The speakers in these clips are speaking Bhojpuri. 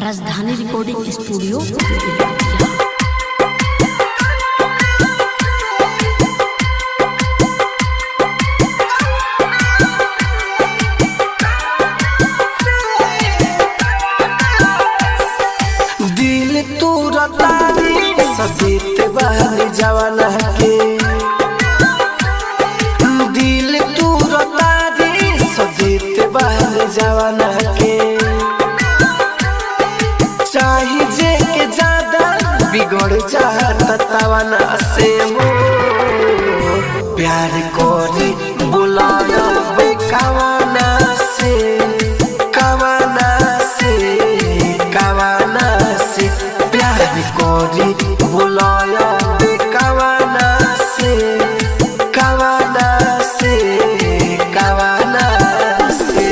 राजधानी रिकॉर्डिंग स्टूडियो। दिल तू रतारी सजीते वाली जवाना के, दिल तू रतारी सजीते वाली जवाना के, चाही जे के ज्यादा बिगड़ जाता तवाना से हो प्यार कोरी बुलाया बेकावाना से, कावाना से, कावाना से प्यार कोरी बुलाया बेकावाना से, कावाना से, कावाना से।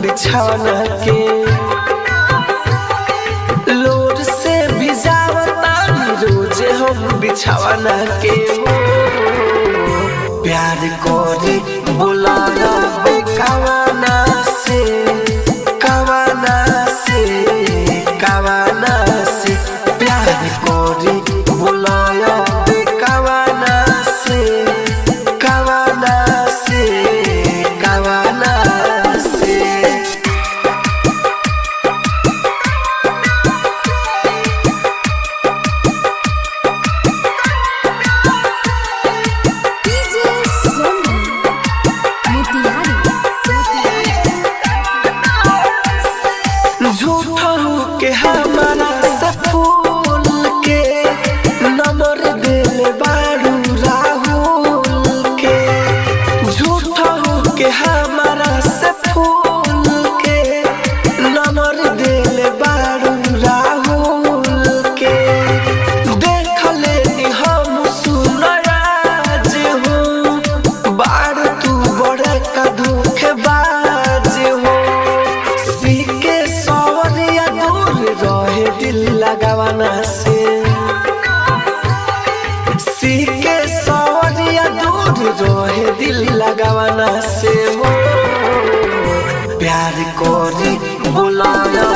बिछाना के लोर से भिजावता रोज हम बिछावना के हो प्यार कोरी बुलाया बेकावाना से, कावाना से, कावाना से प्यार कोरी बुलाया बेकावाना से, कावाना से, कावाना से। झूठा हो के हमारा सफूल के नंबर दिल बारू राहुल के, झूठा हो के हमारा सफूल के नंबर दिल बारू राहुल के, देख ले हम सुनराज हो बार तू बड़े का धोखेबाज हो, दिल लगावाना से सीखे सौरिया दूर रोहे दिल लगावाना से हो प्यार कोरी बुलाया